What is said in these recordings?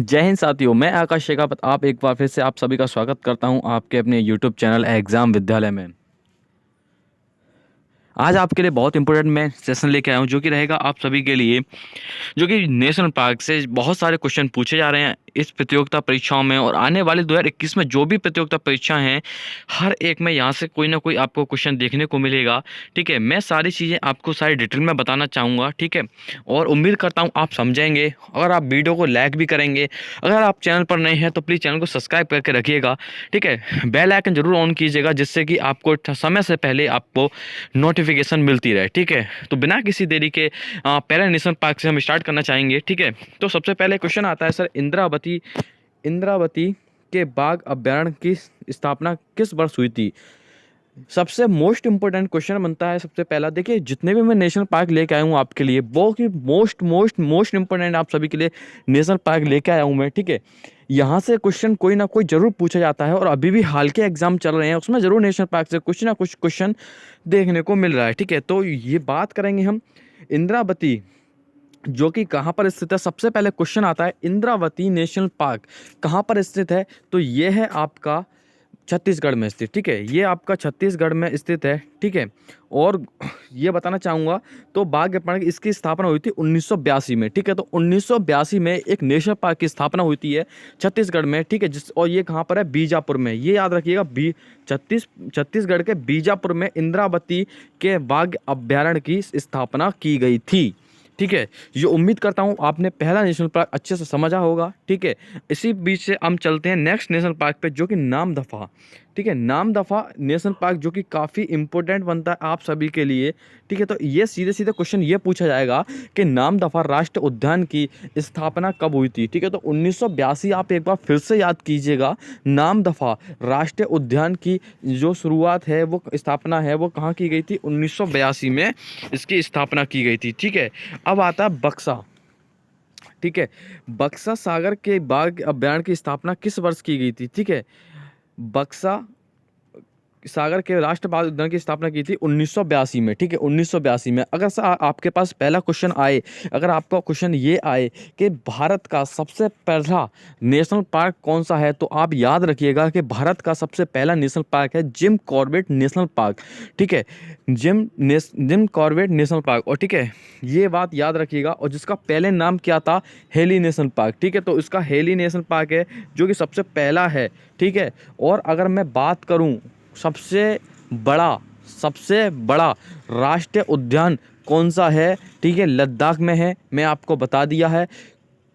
जय हिंद साथियों, मैं आकाश शेखावत आप एक बार फिर से आप सभी का स्वागत करता हूं आपके अपने यूट्यूब चैनल एग्ज़ाम विद्यालय में। आज आपके लिए बहुत इंपॉर्टेंट मैं सेशन लेके आया हूं जो कि रहेगा आप सभी के लिए, जो कि नेशनल पार्क से बहुत सारे क्वेश्चन पूछे जा रहे हैं इस प्रतियोगिता परीक्षाओं में। और आने वाले 2021 में जो भी प्रतियोगिता परीक्षाएं हैं, हर एक में यहाँ से कोई ना कोई आपको क्वेश्चन देखने को मिलेगा। ठीक है, मैं सारी चीज़ें आपको सारी डिटेल में बताना चाहूँगा। ठीक है, और उम्मीद करता हूँ आप समझेंगे। अगर आप वीडियो को लाइक भी करेंगे, अगर आप चैनल पर नए हैं तो प्लीज़ चैनल को सब्सक्राइब करके रखिएगा। ठीक है, बेल आइकन जरूर ऑन कीजिएगा जिससे कि आपको समय से पहले आपको नोटिफिकेशन मिलती रहे। ठीक है, तो बिना किसी देरी के पहले नेशनल पार्क से हम स्टार्ट करना चाहेंगे। ठीक है, तो सबसे पहले क्वेश्चन आता है सर, इंद्रावती के बाघ अभ्यारण्य की स्थापना किस वर्ष हुई थी? सबसे मोस्ट इंपॉर्टेंट क्वेश्चन बनता है सबसे पहला। देखिए, जितने भी मैं नेशनल पार्क लेके आया हूँ आपके लिए, वो कि मोस्ट मोस्ट मोस्ट इंपॉर्टेंट आप सभी के लिए नेशनल पार्क लेके आया हूँ मैं। ठीक है, यहाँ से क्वेश्चन कोई ना कोई जरूर पूछा जाता है और अभी भी हाल के एग्जाम चल रहे हैं, उसमें जरूर नेशनल पार्क से कुछ ना कुछ क्वेश्चन देखने को मिल रहा है। ठीक है, तो ये बात करेंगे हम इंद्रावती, जो कि कहाँ पर स्थित है। सबसे पहले क्वेश्चन आता है, इंद्रावती नेशनल पार्क कहाँ पर स्थित है? तो ये है आपका छत्तीसगढ़ में स्थित। ठीक है, ये आपका छत्तीसगढ़ में स्थित है। ठीक है, और ये बताना चाहूँगा, तो बाघ अभयारण्य की इसकी स्थापना हुई थी 1982 में। ठीक है, तो 1982 में एक नेशनल पार्क की स्थापना हुई थी है छत्तीसगढ़ में। ठीक है, और ये कहाँ पर है? बीजापुर में। ये याद रखिएगा, छत्तीसगढ़ के बीजापुर में इंद्रावती के बाघ अभयारण्य की स्थापना की गई थी। ठीक है, ये उम्मीद करता हूँ आपने पहला नेशनल पार्क अच्छे से समझा होगा। ठीक है, इसी बीच से हम चलते हैं नेक्स्ट नेशनल पार्क पे, जो कि नामदफा। ठीक है, नामदफा नेशनल पार्क जो कि काफ़ी इंपॉर्टेंट बनता है आप सभी के लिए। ठीक है, तो ये सीधे सीधे क्वेश्चन ये पूछा जाएगा कि नामदफा राष्ट्रीय उद्यान की स्थापना कब हुई थी? ठीक है, तो 1982 आप एक बार फिर से याद कीजिएगा। नामदफा राष्ट्रीय उद्यान की जो शुरुआत है, वो स्थापना है, वो कहाँ की गई थी? 1982 में इसकी स्थापना की गई थी। ठीक है, अब आता है बक्सा। ठीक है, बक्सा सागर के बाघ अभयारण्य की स्थापना किस वर्ष की गई थी? ठीक है, बक्सा सागर के राष्ट्रीय बाघ उद्यान की स्थापना की थी 1982 में। ठीक है, 1982 में। अगर आपके पास पहला क्वेश्चन आए, अगर आपका क्वेश्चन ये आए कि भारत का सबसे पहला नेशनल पार्क कौन सा है, तो आप याद रखिएगा कि भारत का सबसे पहला नेशनल पार्क है जिम कॉर्बेट नेशनल पार्क। ठीक है, जिम कॉर्बेट नेशनल पार्क। और ठीक है, ये बात याद रखिएगा। और जिसका पहले नाम क्या था? Heli national park. ठीक है, तो इसका हेली नेशनल पार्क है जो कि सबसे पहला है। ठीक है, और अगर मैं बात करूं सबसे सबसे बड़ा राष्ट्रीय उद्यान कौन सा है? ठीक है, लद्दाख में है। मैं आपको बता दिया है।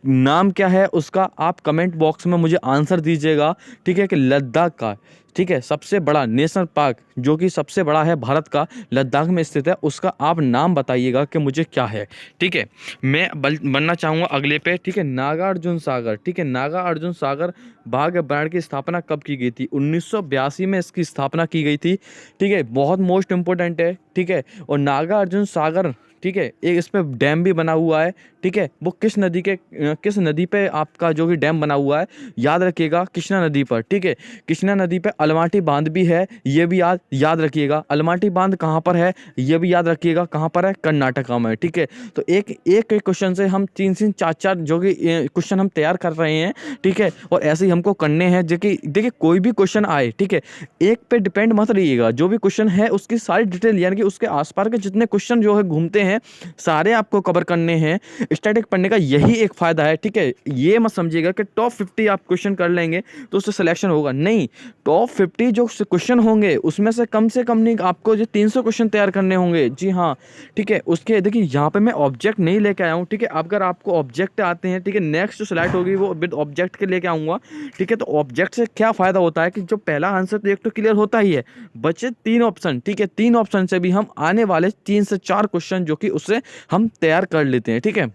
नाम क्या है उसका, आप कमेंट बॉक्स में मुझे आंसर दीजिएगा। ठीक है, कि लद्दाख का, ठीक है, सबसे बड़ा नेशनल पार्क जो कि सबसे बड़ा है भारत का, लद्दाख में स्थित है, उसका आप नाम बताइएगा कि मुझे क्या है। ठीक है, मैं बनना चाहूँगा अगले पे। ठीक है, नागार्जुन सागर। ठीक है, नागार्जुन सागर बाघ अभयारण्य की स्थापना कब की गई थी? 1982 में इसकी स्थापना की गई थी। ठीक है, बहुत मोस्ट इंपॉर्टेंट है। ठीक है, और नागार्जुन सागर, ठीक है, एक इस पे डैम भी बना हुआ है। ठीक है, वो किस नदी पे आपका जो कि डैम बना हुआ है, याद रखिएगा, कृष्णा नदी पर। ठीक है, कृष्णा नदी पे अलमाटी बांध भी है, ये भी याद रखिएगा। अलमाटी बांध कहाँ पर है, ये भी याद रखिएगा, कहाँ पर है? कर्नाटका में। ठीक है, तो एक एक क्वेश्चन से हम तीन तीन चार चार जो कि क्वेश्चन हम तैयार कर रहे हैं। ठीक है, और ऐसे ही हमको करने हैं। जो कि देखिए, कोई भी क्वेश्चन आए, ठीक है, एक पे डिपेंड मत रहिएगा। जो भी क्वेश्चन है उसकी सारी डिटेल, यानी कि उसके आसपास के जितने क्वेश्चन जो है घूमते हैं, सारे आपको कवर करने हैं। स्टैटिक पढ़ने का यही एक फायदा है। ठीक है, ये मत समझिएगा कि टॉप 50 आप क्वेश्चन कर लेंगे तो उससे सिलेक्शन होगा। नहीं, टॉप 50 जो क्वेश्चन होंगे उसमें से कम नहीं, आपको जो 300 क्वेश्चन तैयार करने होंगे। जी हाँ, ठीक है, उसके देखिए यहाँ पे मैं ऑब्जेक्ट नहीं लेके आया हूँ। ठीक है, अगर आपको ऑब्जेक्ट आते हैं, ठीक है, नेक्स्ट जो स्लाइड होगी वो विद ऑब्जेक्ट के लेके आऊँगा। ठीक है, तो ऑब्जेक्ट से क्या फ़ायदा होता है कि जो पहला आंसर तो एक तो क्लियर होता ही है, बचे 3 ऑप्शन। ठीक है, 3 ऑप्शन से भी हम आने वाले 3 से 4 क्वेश्चन जो कि उससे हम तैयार कर लेते हैं। ठीक है,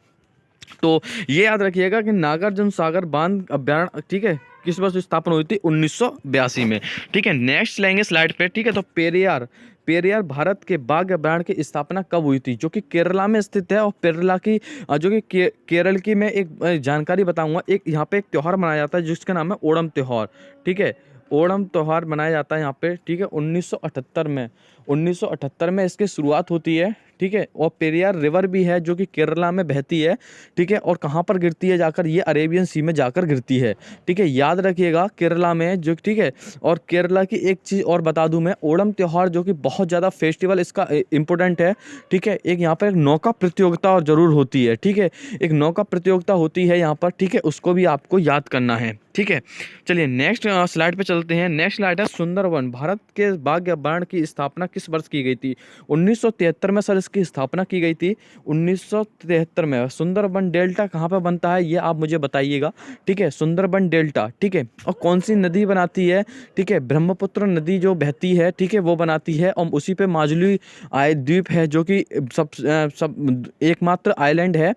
तो ये याद रखिएगा कि नागार्जुन सागर बांध अभ्यारण्य, ठीक है, किस वर्ष स्थापना हुई थी? 1982 में। ठीक है, नेक्स्ट लेंगे स्लाइड पे। ठीक है, तो पेरियार भारत के बाघ अभ्यारण्य की स्थापना कब हुई थी? जो कि केरला में स्थित है। और केरला की जो कि केरल की मैं एक जानकारी बताऊंगा। एक यहाँ पे एक त्यौहार मनाया जाता है जिसका नाम है ओणम त्यौहार। ठीक है, ओणम त्यौहार मनाया जाता है यहाँ पे। ठीक है, 1978 में 1978 में इसकी शुरुआत होती है, ठीक है। और पेरियार रिवर भी है जो कि केरला में बहती है, ठीक है। और कहाँ पर गिरती है जाकर, ये अरेबियन सी में जाकर गिरती है, ठीक है। याद रखिएगा केरला में जो, ठीक है। और केरला की एक चीज़ और बता दूं मैं, ओणम त्यौहार जो कि बहुत ज़्यादा फेस्टिवल इसका इम्पोर्टेंट है, ठीक है। एक यहाँ पर एक नौका प्रतियोगिता और ज़रूर होती है, ठीक है। एक नौका प्रतियोगिता होती है यहाँ पर, ठीक है। उसको भी आपको याद करना है, ठीक है। चलिए नेक्स्ट स्लाइड पे चलते हैं। नेक्स्ट स्लाइड है सुंदरवन। भारत के बाघ अभयारण्य की स्थापना किस वर्ष की गई थी? 1973 में सर इसकी स्थापना की गई थी, 1973 में। सुंदरबन डेल्टा कहाँ पे बनता है ये आप मुझे बताइएगा, ठीक है। सुंदरबन डेल्टा, ठीक है। और कौन सी नदी बनाती है, ठीक है? ब्रह्मपुत्र नदी जो बहती है, ठीक है, वो बनाती है। और उसी पे माजुली द्वीप है जो कि सब एकमात्र आइलैंड है,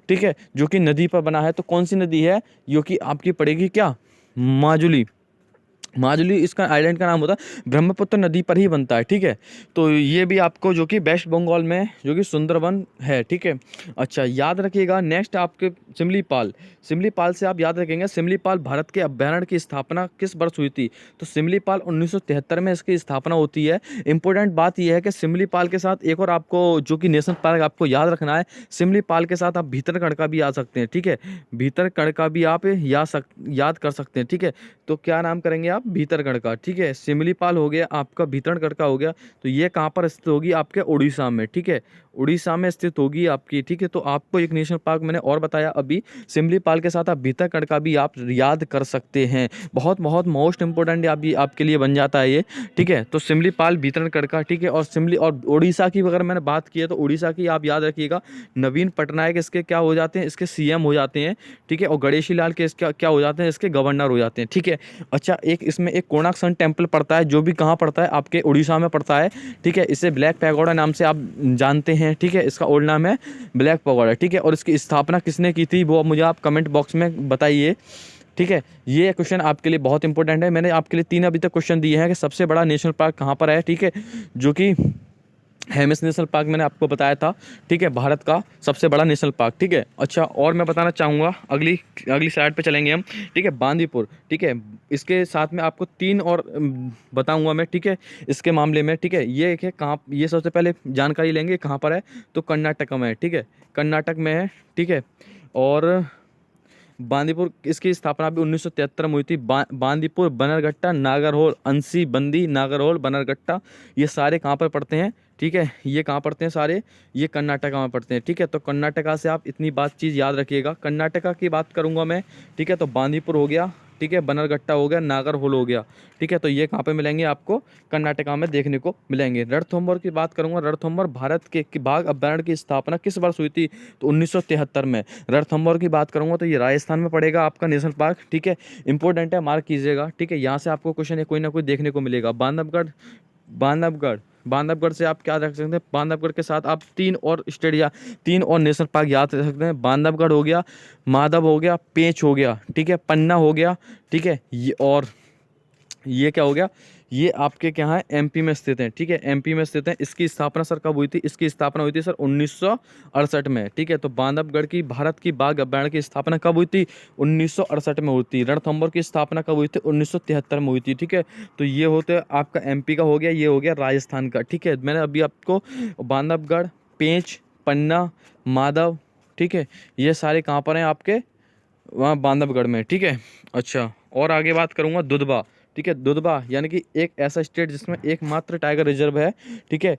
ठीक है, जो कि नदी पर बना है। तो कौन सी नदी है जो कि आपकी पड़ेगी क्या? माजुली। माजुली इसका आइलैंड का नाम होता है, ब्रह्मपुत्र नदी पर ही बनता है, ठीक है। तो ये भी आपको जो कि वेस्ट बंगाल में जो कि सुंदरवन है, ठीक है। अच्छा याद रखिएगा। नेक्स्ट आपके सिमलीपाल। सिमलीपाल से आप याद रखेंगे, सिमलीपाल भारत के अभ्यारण्य की स्थापना किस वर्ष हुई थी? तो सिमलीपाल 1973 में इसकी स्थापना होती है। इंपॉर्टेंट बात यह है कि सिमलीपाल के साथ एक और आपको जो कि नेशनल पार्क आपको याद रखना है, सिमलीपाल के साथ आप भीतरकनिका भी आ सकते हैं, ठीक है। भीतरकनिका भी आप याद कर सकते हैं, ठीक है। तो क्या नाम करेंगे आप? भीतरकनिका, ठीक है। सिमलीपाल हो गया आपका, भीतरकनिका हो गया। तो ये कहाँ पर स्थित होगी? आपके उड़ीसा में, ठीक है। उड़ीसा में स्थित होगी आपकी, ठीक है। तो आपको एक नेशनल पार्क मैंने और बताया अभी, सिमलीपाल के साथ आप भीतरकनिका भी आप याद कर सकते हैं। बहुत बहुत मोस्ट इंपॉर्टेंट आपके लिए बन जाता है ये, ठीक है। तो सिमलीपाल, भीतरकनिका, ठीक है। और उड़ीसा की अगर मैंने बात की है तो उड़ीसा की आप याद रखिएगा, नवीन पटनायक इसके क्या हो जाते हैं? इसके सीएम हो जाते हैं, ठीक है। और गणेशी लाल के इसके क्या हो जाते हैं? इसके गवर्नर हो जाते हैं, ठीक है। अच्छा एक इसमें एक कोणार्क सन टेम्पल पड़ता है, जो भी कहाँ पड़ता है? आपके उड़ीसा में पड़ता है, ठीक है। इसे ब्लैक पैगोडा नाम से आप जानते हैं, ठीक है। इसका ओल्ड नाम है ब्लैक पैगोडा, ठीक है। और इसकी स्थापना किसने की थी वो मुझे आप कमेंट बॉक्स में बताइए, ठीक है। ये क्वेश्चन आपके लिए बहुत इंपॉर्टेंट है। मैंने आपके लिए 3 अभी तक क्वेश्चन दिए हैं कि सबसे बड़ा नेशनल पार्क कहाँ पर है, ठीक है, जो कि हेमिस नेशनल पार्क मैंने आपको बताया था, ठीक है, भारत का सबसे बड़ा नेशनल पार्क, ठीक है। अच्छा और मैं बताना चाहूँगा, अगली स्लाइड पे चलेंगे हम, ठीक है। बांदीपुर, ठीक है। इसके साथ में आपको 3 और बताऊंगा मैं, ठीक है, इसके मामले में, ठीक है। ये एक है कहाँ, ये सबसे पहले जानकारी लेंगे कहाँ पर है, तो कर्नाटक में है, ठीक है, कर्नाटक में है, ठीक है। और बांदीपुर इसकी स्थापना भी 1973 में हुई थी। बांदीपुर, बनरघट्टा, नागरहोल, अंसी बंदी, नागरहोल, बनरघट्टा, ये सारे कहाँ पर पड़ते हैं, ठीक है। ये कहाँ पड़ते हैं सारे? ये कर्नाटका में पड़ते हैं, ठीक है। तो कर्नाटका से आप इतनी बात चीज़ याद रखिएगा। कर्नाटका की बात करूँगा मैं, ठीक है। तो बांदीपुर हो गया, ठीक है, बनरघट्टा हो गया, नागरहोल हो गया, ठीक है। तो ये कहाँ पे मिलेंगे आपको? कर्नाटका में देखने को मिलेंगे। रणथंभौर की बात करूंगा। रणथंभौर भारत के बाघ अभ्यारण्य की स्थापना किस वर्ष हुई थी? तो 1973 में। रणथंभौर की बात करूंगा तो ये राजस्थान में पड़ेगा आपका नेशनल पार्क, ठीक है। इंपॉर्टेंट है, मार्क कीजिएगा, ठीक है। यहाँ से आपको क्वेश्चन है कोई ना कोई देखने को मिलेगा। बांधवगढ़ बांधवगढ़ से आप क्या रख सकते हैं? बांधवगढ़ के साथ आप 3 और स्टेट या 3 और नेशनल पार्क याद रख सकते हैं। बांधवगढ़ हो गया, माधव हो गया, पेंच हो गया, ठीक है, पन्ना हो गया, ठीक है। ये क्या हो गया? ये आपके क्या है? एमपी में स्थित है, ठीक है, एमपी में स्थित है। इसकी स्थापना सर कब हुई थी? इसकी स्थापना हुई थी सर 1968 में, ठीक है। तो बांधवगढ़ की भारत की बाघ अभ्यारण्य की स्थापना कब हुई थी? 1968 में हुई थी। रणथंभौर की स्थापना कब हुई थी? 1973 में हुई थी, ठीक है। तो ये होते आपका एमपी का हो गया, ये हो गया राजस्थान का, ठीक है। मैंने अभी आपको बांधवगढ़, पेंच, पन्ना, माधव, ठीक है, ये सारे कहाँ पर हैं आपके? वहाँ बांधवगढ़ में, ठीक है। अच्छा और आगे बात करूँगा दुधवा, ठीक है। दुधवा यानी कि एक ऐसा स्टेट जिसमें एकमात्र टाइगर रिजर्व है, ठीक है,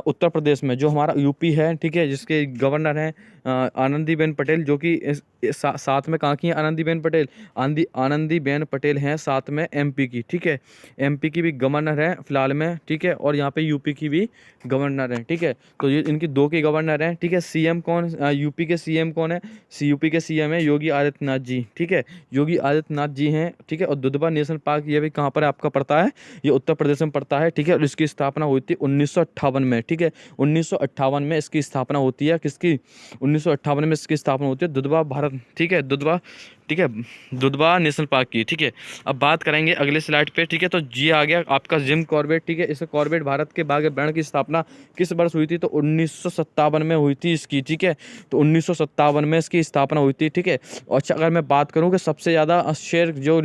उत्तर प्रदेश में, जो हमारा यूपी है, ठीक है, जिसके गवर्नर हैं आनंदीबेन पटेल, जो कि साथ में कहाँ की हैं आनंदीबेन पटेल? आनंदीबेन पटेल हैं साथ में एमपी की, ठीक है। एमपी की भी गवर्नर है फिलहाल में, ठीक है। और यहाँ पे यूपी की भी गवर्नर है, ठीक है। तो ये इनकी 2 के गवर्नर हैं, ठीक है। सीएम कौन? यूपी के सीएम कौन है? यूपी के सीएम है योगी आदित्यनाथ जी, ठीक है, योगी आदित्यनाथ जी हैं, ठीक है। और दुधवा नेशनल पार्क ये भी कहाँ पर आपका पड़ता है? ये उत्तर प्रदेश में पड़ता है, ठीक है। और इसकी स्थापना हुई थी 1958 में, ठीक है। 1958 में इसकी स्थापना होती है। किसकी? 1958 में इसकी स्थापना होती है दुधवा भारत, ठीक है, दुधवा, ठीक है, दुधवा नेशनल पार्क की, ठीक है। अब बात करेंगे अगले स्लाइड पे, ठीक है। तो जी आ गया आपका जिम कॉर्बेट, ठीक है। इस कॉर्बेट भारत के बाघ अभ्यारण्य की स्थापना किस वर्ष हुई थी? तो 1957 में हुई थी इसकी, ठीक है। तो 1957 में इसकी स्थापना हुई थी, ठीक है। अच्छा अगर मैं बात करूँ कि सबसे ज़्यादा शेर जो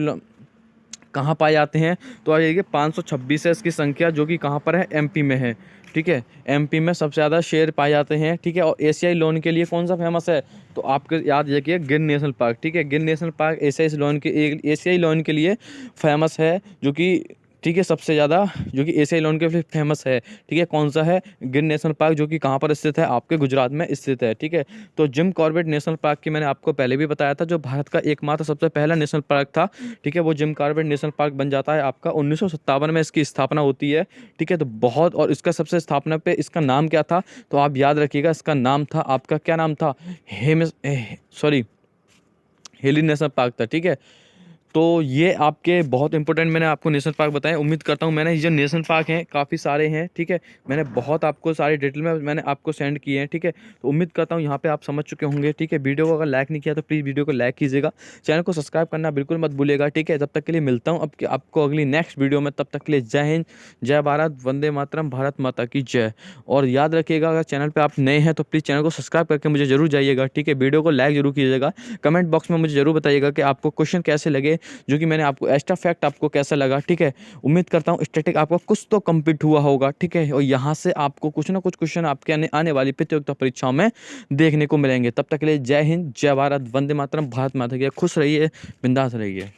कहाँ पाए जाते हैं, तो आ जाइए 526 है इसकी संख्या, जो कि कहाँ पर है, एमपी में है। ठीक है, एमपी में सबसे ज़्यादा शेर पाए जाते हैं। ठीक है, और एशियाई लोन के लिए कौन सा फेमस है, तो आपके याद रखिए गिर नेशनल पार्क। ठीक है, गिर नेशनल पार्क एशियाई लोन के लिए फेमस है, जो कि ठीक है सबसे ज़्यादा, जो कि एशियाई लोन के लिए फेमस है। ठीक है, कौन सा है, गिर नेशनल पार्क, जो कि कहाँ पर स्थित है, आपके गुजरात में स्थित है। ठीक है, तो जिम कॉर्बेट नेशनल पार्क की मैंने आपको पहले भी बताया था, जो भारत का एकमात्र सबसे पहला नेशनल पार्क था। ठीक है, वो जिम कॉर्बेट नेशनल पार्क बन जाता है आपका 1957 में इसकी स्थापना होती है। ठीक है, तो बहुत, और इसका सबसे स्थापना पे इसका नाम क्या था, तो आप याद रखिएगा, इसका नाम था आपका, क्या नाम था, सॉरी, हिली नेशनल पार्क था। ठीक है, तो ये आपके बहुत इंपॉर्टेंट मैंने आपको नेशनल पार्क बताए। उम्मीद करता हूँ मैंने ये जो नेशनल पार्क हैं काफ़ी सारे हैं। ठीक है, मैंने बहुत आपको सारे डिटेल में मैंने आपको सेंड किए हैं। ठीक है, तो उम्मीद करता हूँ यहाँ पे आप समझ चुके होंगे। ठीक है, वीडियो को अगर लाइक नहीं किया तो प्लीज़ वीडियो को लाइक कीजिएगा, चैनल को सब्सक्राइब करना बिल्कुल मत भूलिएगा। ठीक है, तब तक के लिए मिलता हूँ अब आपको अगली नेक्स्ट वीडियो में। तब तक के लिए जय हिंद, जय भारत, वंदे मातरम, भारत माता की जय। और याद रखिएगा, अगर चैनल पर आप नए हैं तो प्लीज़ चैनल को सब्सक्राइब करके मुझे जरूर जाइएगा। ठीक है, वीडियो को लाइक जरूर कीजिएगा, कमेंट बॉक्स में मुझे जरूर बताइएगा कि आपको क्वेश्चन कैसे लगे, जो कि मैंने आपको एक्स्ट्रा फैक्ट आपको कैसा लगा। ठीक है, उम्मीद करता हूँ स्टैटिक आपका कुछ तो कंप्लीट हुआ होगा। ठीक है, और यहाँ से आपको कुछ ना कुछ क्वेश्चन आपके आने वाली प्रतियोगिता परीक्षाओं में देखने को मिलेंगे। तब तक के लिए जय हिंद, जय भारत, वंदे मातरम, भारत माता की जय। खुश रहिए, बिंदास रहिए।